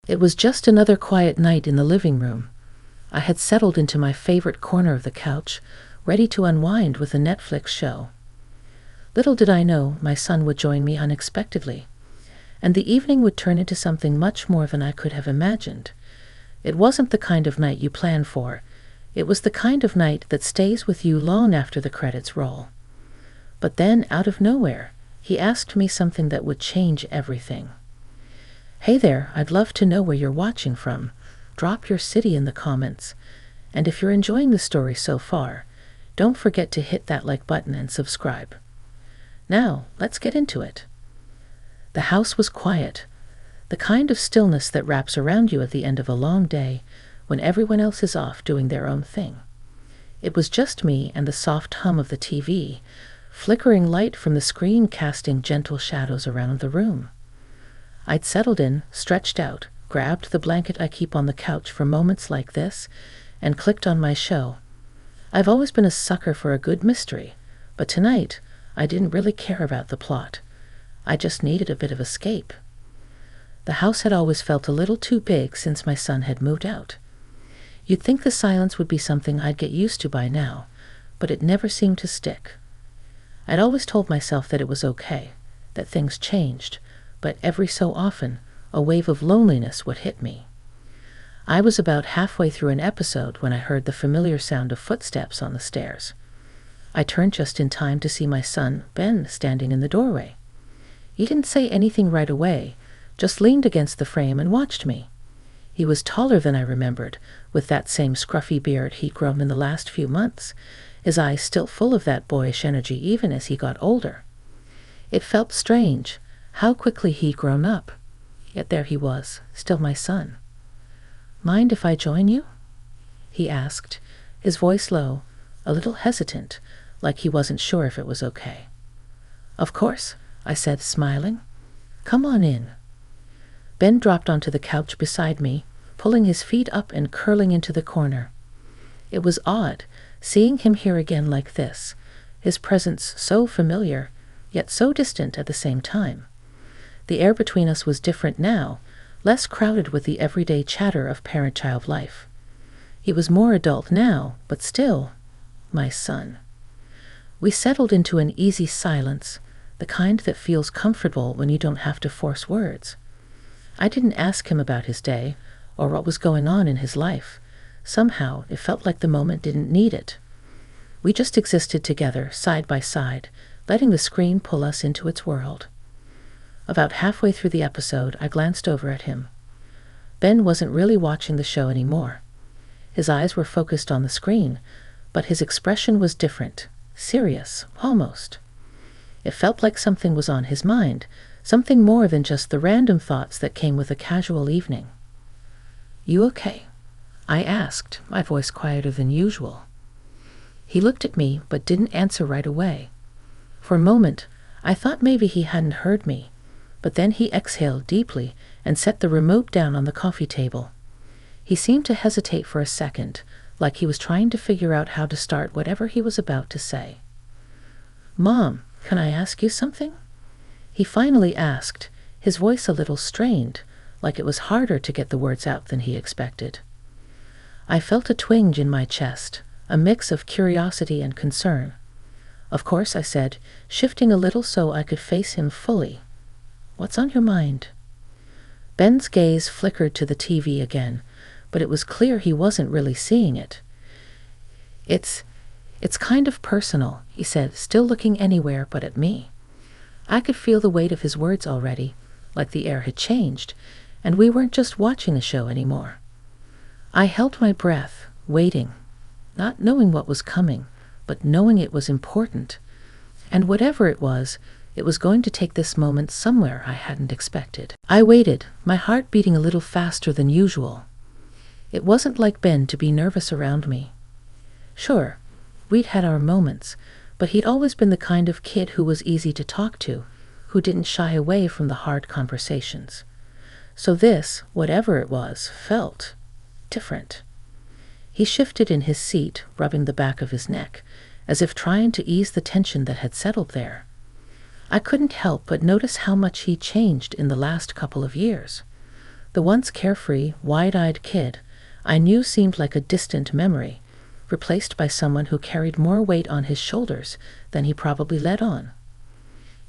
It was just another quiet night in the living room. I had settled into my favorite corner of the couch, ready to unwind with a Netflix show. Little did I know my son would join me unexpectedly, and the evening would turn into something much more than I could have imagined. It wasn't the kind of night you plan for. It was the kind of night that stays with you long after the credits roll. But then, out of nowhere, he asked me something that would change everything. "Hey there, I'd love to know where you're watching from. Drop your city in the comments. And if you're enjoying the story so far, don't forget to hit that like button and subscribe." Now, let's get into it. The house was quiet, the kind of stillness that wraps around you at the end of a long day when everyone else is off doing their own thing. It was just me and the soft hum of the TV, flickering light from the screen casting gentle shadows around the room. I'd settled in, stretched out, grabbed the blanket I keep on the couch for moments like this, and clicked on my show. I've always been a sucker for a good mystery, but tonight I didn't really care about the plot. I just needed a bit of escape. The house had always felt a little too big since my son had moved out. You'd think the silence would be something I'd get used to by now, but it never seemed to stick. I'd always told myself that it was okay, that things changed, but every so often, a wave of loneliness would hit me. I was about halfway through an episode when I heard the familiar sound of footsteps on the stairs. I turned just in time to see my son, Ben, standing in the doorway. He didn't say anything right away, just leaned against the frame and watched me. He was taller than I remembered, with that same scruffy beard he'd grown in the last few months, his eyes still full of that boyish energy even as he got older. It felt strange, how quickly he'd grown up. Yet there he was, still my son. "Mind if I join you?" he asked, his voice low, a little hesitant, like he wasn't sure if it was okay. "Of course," I said, smiling. "Come on in." Ben dropped onto the couch beside me, pulling his feet up and curling into the corner. It was odd, seeing him here again like this, his presence so familiar, yet so distant at the same time. The air between us was different now, less crowded with the everyday chatter of parent-child life. He was more adult now, but still, my son. We settled into an easy silence, the kind that feels comfortable when you don't have to force words. I didn't ask him about his day, or what was going on in his life. Somehow, it felt like the moment didn't need it. We just existed together, side by side, letting the screen pull us into its world. About halfway through the episode, I glanced over at him. Ben wasn't really watching the show anymore. His eyes were focused on the screen, but his expression was different, serious, almost. It felt like something was on his mind, something more than just the random thoughts that came with a casual evening. "You okay?" I asked, my voice quieter than usual. He looked at me, but didn't answer right away. For a moment, I thought maybe he hadn't heard me, but then he exhaled deeply and set the remote down on the coffee table. He seemed to hesitate for a second, like he was trying to figure out how to start whatever he was about to say. "Mom, can I ask you something?" He finally asked, his voice a little strained, like it was harder to get the words out than he expected. I felt a twinge in my chest, a mix of curiosity and concern. "Of course," I said, shifting a little so I could face him fully. "What's on your mind?" Ben's gaze flickered to the TV again, but it was clear he wasn't really seeing it. It's kind of personal," he said, still looking anywhere but at me. I could feel the weight of his words already, like the air had changed, and we weren't just watching a show anymore. I held my breath, waiting, not knowing what was coming, but knowing it was important. And whatever it was going to take this moment somewhere I hadn't expected. I waited, my heart beating a little faster than usual. It wasn't like Ben to be nervous around me. Sure, we'd had our moments, but he'd always been the kind of kid who was easy to talk to, who didn't shy away from the hard conversations. So this, whatever it was, felt different. He shifted in his seat, rubbing the back of his neck, as if trying to ease the tension that had settled there. I couldn't help but notice how much he changed in the last couple of years. The once carefree, wide-eyed kid I knew seemed like a distant memory, replaced by someone who carried more weight on his shoulders than he probably let on.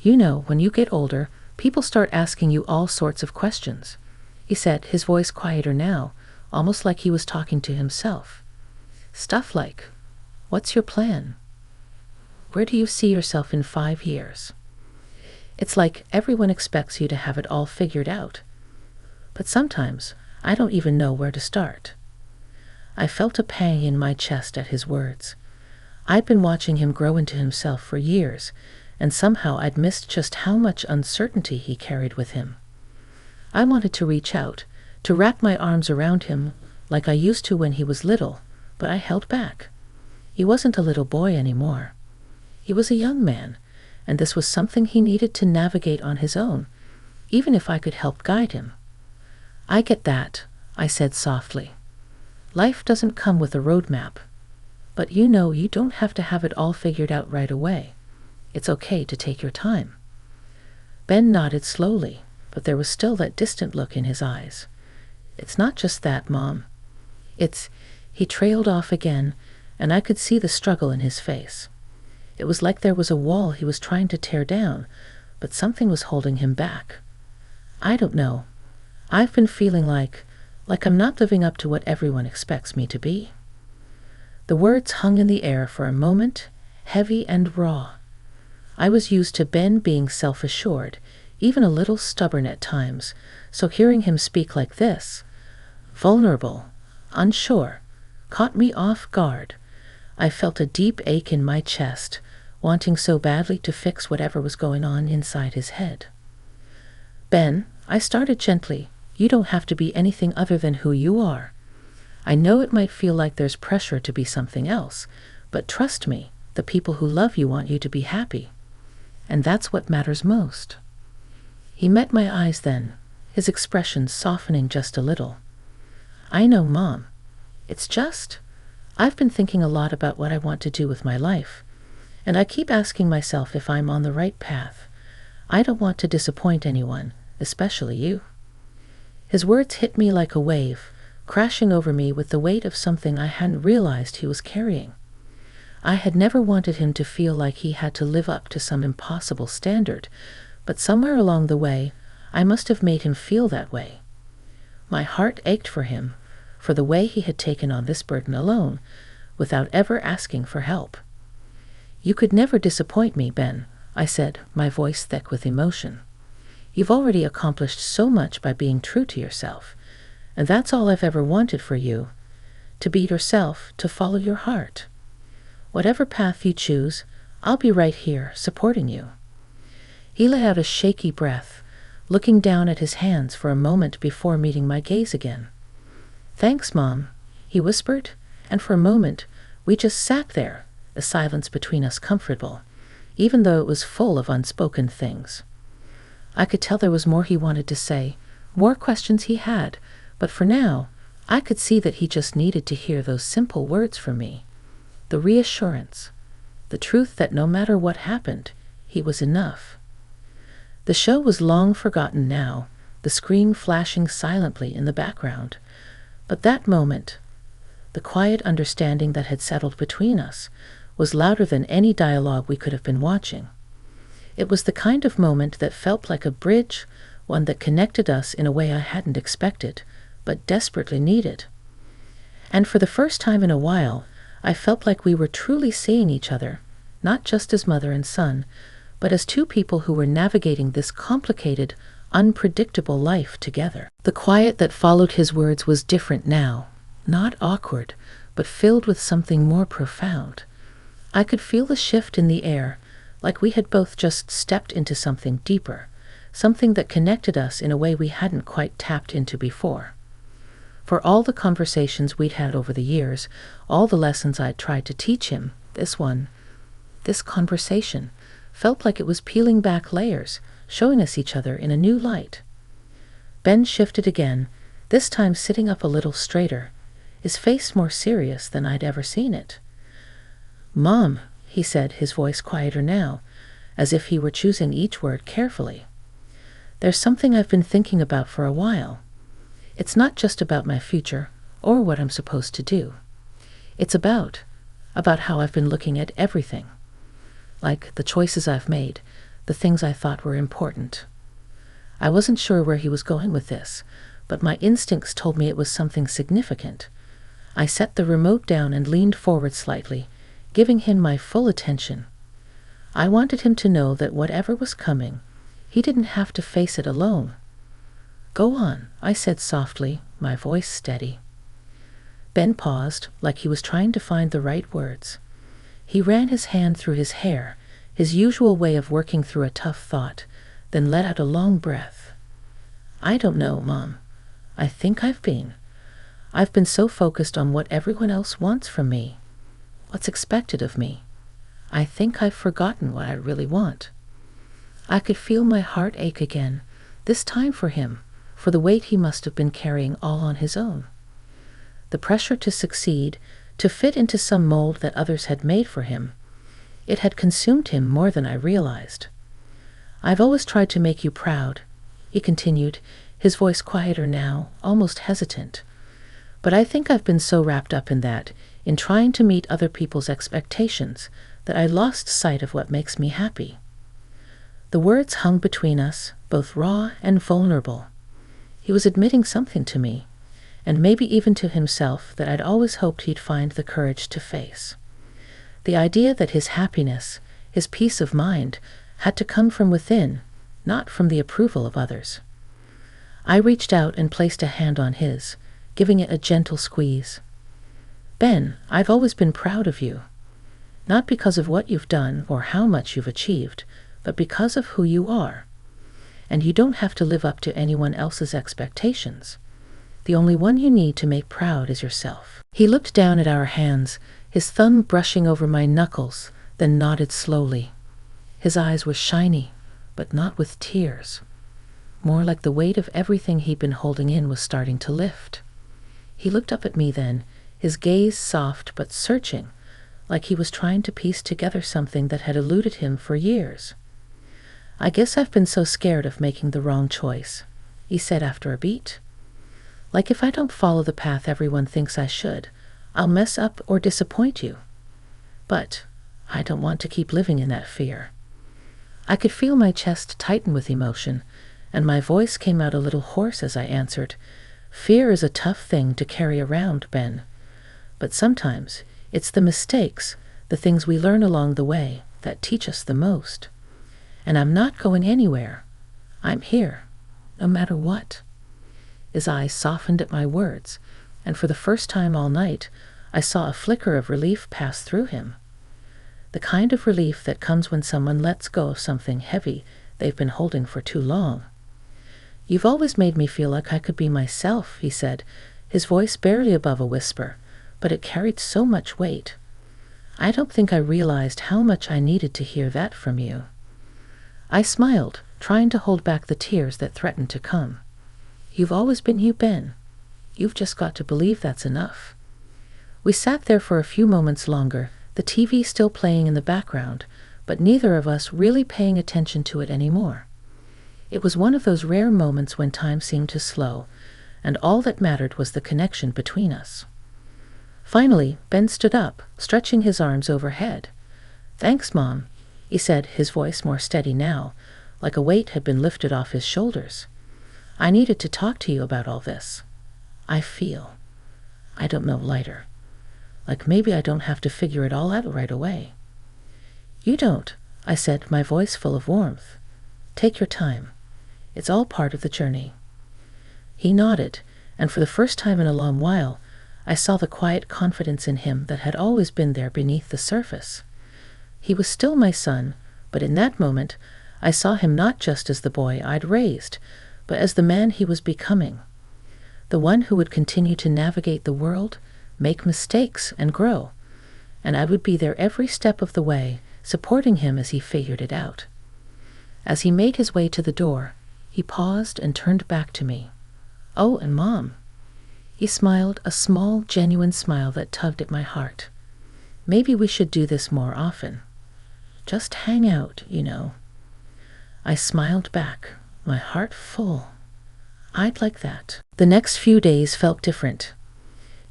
You know, when you get older, people start asking you all sorts of questions, he said, his voice quieter now, almost like he was talking to himself. Stuff like, what's your plan? Where do you see yourself in 5 years? It's like everyone expects you to have it all figured out. But sometimes I don't even know where to start. I felt a pang in my chest at his words. I'd been watching him grow into himself for years, and somehow I'd missed just how much uncertainty he carried with him. I wanted to reach out, to wrap my arms around him like I used to when he was little, but I held back. He wasn't a little boy anymore. He was a young man, and this was something he needed to navigate on his own, even if I could help guide him. I get that, I said softly. Life doesn't come with a roadmap. But you know, you don't have to have it all figured out right away. It's okay to take your time. Ben nodded slowly, but there was still that distant look in his eyes. It's not just that, Mom. He trailed off again, and I could see the struggle in his face. It was like there was a wall he was trying to tear down, but something was holding him back. I don't know. I've been feeling like I'm not living up to what everyone expects me to be. The words hung in the air for a moment, heavy and raw. I was used to Ben being self-assured, even a little stubborn at times, so hearing him speak like this, vulnerable, unsure, caught me off guard. I felt a deep ache in my chest, wanting so badly to fix whatever was going on inside his head. Ben, I started gently, you don't have to be anything other than who you are. I know it might feel like there's pressure to be something else, but trust me, the people who love you want you to be happy. And that's what matters most. He met my eyes then, his expression softening just a little. I know, Mom. I've been thinking a lot about what I want to do with my life, and I keep asking myself if I'm on the right path. I don't want to disappoint anyone, especially you. His words hit me like a wave, crashing over me with the weight of something I hadn't realized he was carrying. I had never wanted him to feel like he had to live up to some impossible standard, but somewhere along the way, I must have made him feel that way. My heart ached for him, for the way he had taken on this burden alone, without ever asking for help. You could never disappoint me, Ben, I said, my voice thick with emotion. You've already accomplished so much by being true to yourself, and that's all I've ever wanted for you, to be yourself, to follow your heart. Whatever path you choose, I'll be right here, supporting you. He let out a shaky breath, looking down at his hands for a moment before meeting my gaze again. Thanks, Mom, he whispered, and for a moment we just sat there, the silence between us comfortable, even though it was full of unspoken things. I could tell there was more he wanted to say, more questions he had, but for now, I could see that he just needed to hear those simple words from me. The reassurance, the truth that no matter what happened, he was enough. The show was long forgotten now, the screen flashing silently in the background. But that moment, the quiet understanding that had settled between us, was louder than any dialogue we could have been watching. It was the kind of moment that felt like a bridge, one that connected us in a way I hadn't expected, but desperately needed. And for the first time in a while, I felt like we were truly seeing each other, not just as mother and son, but as two people who were navigating this complicated, unpredictable life together. The quiet that followed his words was different now, not awkward, but filled with something more profound. I could feel the shift in the air, like we had both just stepped into something deeper, something that connected us in a way we hadn't quite tapped into before. For all the conversations we'd had over the years, all the lessons I'd tried to teach him, this conversation, felt like it was peeling back layers, showing us each other in a new light. Ben shifted again, this time sitting up a little straighter, his face more serious than I'd ever seen it. Mom, he said, his voice quieter now, as if he were choosing each word carefully. There's something I've been thinking about for a while. It's not just about my future or what I'm supposed to do. It's about how I've been looking at everything. Like the choices I've made, the things I thought were important. I wasn't sure where he was going with this, but my instincts told me it was something significant. I set the remote down and leaned forward slightly, giving him my full attention. I wanted him to know that whatever was coming, he didn't have to face it alone. "Go on," I said softly, my voice steady. Ben paused, like he was trying to find the right words. He ran his hand through his hair, his usual way of working through a tough thought, then let out a long breath. "I don't know, Mom. I think I've been so focused on what everyone else wants from me, what's expected of me. I think I've forgotten what I really want." I could feel my heart ache again, this time for him, for the weight he must have been carrying all on his own. The pressure to succeed, to fit into some mold that others had made for him, it had consumed him more than I realized. "I've always tried to make you proud," he continued, his voice quieter now, almost hesitant. "But I think I've been so wrapped up in that, in trying to meet other people's expectations, that I lost sight of what makes me happy." The words hung between us, both raw and vulnerable. He was admitting something to me, and maybe even to himself, that I'd always hoped he'd find the courage to face. The idea that his happiness, his peace of mind, had to come from within, not from the approval of others. I reached out and placed a hand on his, giving it a gentle squeeze. "Ben, I've always been proud of you. Not because of what you've done or how much you've achieved, but because of who you are. And you don't have to live up to anyone else's expectations. The only one you need to make proud is yourself." He looked down at our hands, his thumb brushing over my knuckles, then nodded slowly. His eyes were shiny, but not with tears. More like the weight of everything he'd been holding in was starting to lift. He looked up at me then, his gaze soft but searching, like he was trying to piece together something that had eluded him for years. "I guess I've been so scared of making the wrong choice," he said after a beat. "Like if I don't follow the path everyone thinks I should, I'll mess up or disappoint you. But I don't want to keep living in that fear." I could feel my chest tighten with emotion, and my voice came out a little hoarse as I answered, "Fear is a tough thing to carry around, Ben. But sometimes it's the mistakes, the things we learn along the way, that teach us the most. And I'm not going anywhere. I'm here, no matter what." His eyes softened at my words, and for the first time all night, I saw a flicker of relief pass through him. The kind of relief that comes when someone lets go of something heavy they've been holding for too long. "You've always made me feel like I could be myself," he said, his voice barely above a whisper, but it carried so much weight. "I don't think I realized how much I needed to hear that from you." I smiled, trying to hold back the tears that threatened to come. "You've always been you, Ben. You've just got to believe that's enough." We sat there for a few moments longer, the TV still playing in the background, but neither of us really paying attention to it anymore. It was one of those rare moments when time seemed to slow, and all that mattered was the connection between us. Finally, Ben stood up, stretching his arms overhead. "Thanks, Mom," he said, his voice more steady now, like a weight had been lifted off his shoulders. "I needed to talk to you about all this. I feel, I don't know, lighter. Like maybe I don't have to figure it all out right away." "You don't," I said, my voice full of warmth. "Take your time. It's all part of the journey." He nodded, and for the first time in a long while, I saw the quiet confidence in him that had always been there beneath the surface. He was still my son, but in that moment, I saw him not just as the boy I'd raised, but as the man he was becoming. The one who would continue to navigate the world, make mistakes, and grow. And I would be there every step of the way, supporting him as he figured it out. As he made his way to the door, he paused and turned back to me. "Oh, and Mom." He smiled, a small, genuine smile that tugged at my heart. "Maybe we should do this more often. Just hang out, you know." I smiled back, my heart full. I'd like that. The next few days felt different.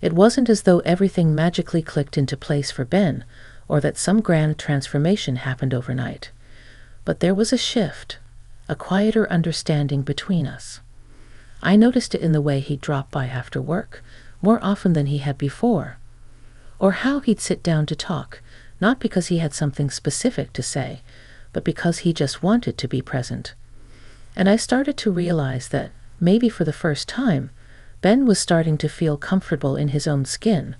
It wasn't as though everything magically clicked into place for Ben, or that some grand transformation happened overnight. But there was a shift, a quieter understanding between us. I noticed it in the way he'd drop by after work, more often than he had before, or how he'd sit down to talk, not because he had something specific to say, but because he just wanted to be present. And I started to realize that, maybe for the first time, Ben was starting to feel comfortable in his own skin,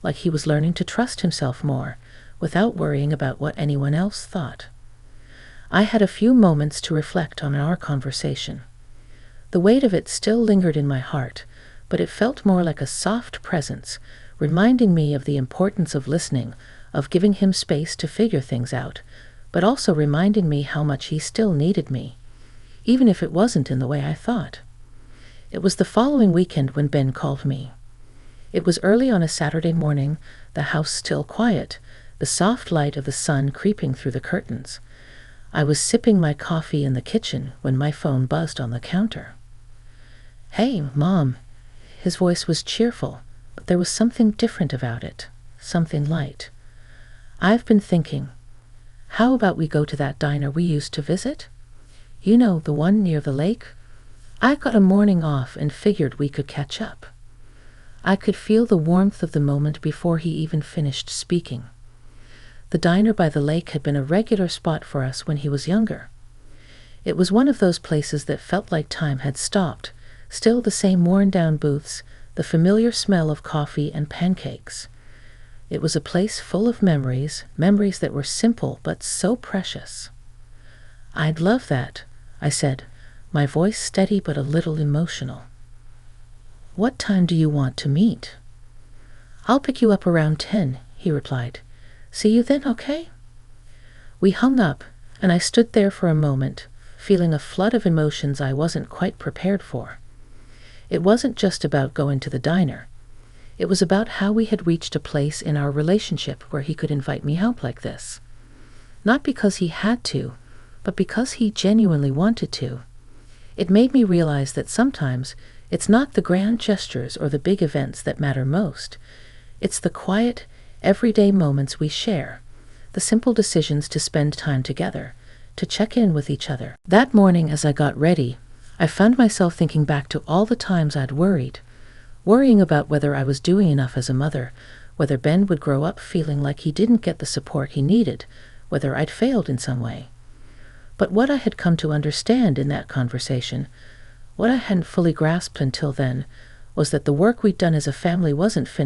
like he was learning to trust himself more, without worrying about what anyone else thought. I had a few moments to reflect on our conversation. The weight of it still lingered in my heart, but it felt more like a soft presence, reminding me of the importance of listening, of giving him space to figure things out, but also reminding me how much he still needed me, even if it wasn't in the way I thought. It was the following weekend when Ben called me. It was early on a Saturday morning, the house still quiet, the soft light of the sun creeping through the curtains. I was sipping my coffee in the kitchen when my phone buzzed on the counter. "Hey, Mom." His voice was cheerful, but there was something different about it, something light. "I've been thinking, how about we go to that diner we used to visit? You know, the one near the lake? I got a morning off and figured we could catch up." I could feel the warmth of the moment before he even finished speaking. The diner by the lake had been a regular spot for us when he was younger. It was one of those places that felt like time had stopped, still the same worn-down booths, the familiar smell of coffee and pancakes. It was a place full of memories, memories that were simple but so precious. "I'd love that," I said, my voice steady but a little emotional. "What time do you want to meet?" "I'll pick you up around 10, he replied. "See you then, okay?" We hung up, and I stood there for a moment, feeling a flood of emotions I wasn't quite prepared for. It wasn't just about going to the diner. It was about how we had reached a place in our relationship where he could invite me out like this. Not because he had to, but because he genuinely wanted to. It made me realize that sometimes it's not the grand gestures or the big events that matter most. It's the quiet, everyday moments we share, the simple decisions to spend time together, to check in with each other. That morning as I got ready, I found myself thinking back to all the times I'd worrying about whether I was doing enough as a mother, whether Ben would grow up feeling like he didn't get the support he needed, whether I'd failed in some way. But what I had come to understand in that conversation, what I hadn't fully grasped until then, was that the work we'd done as a family wasn't finished.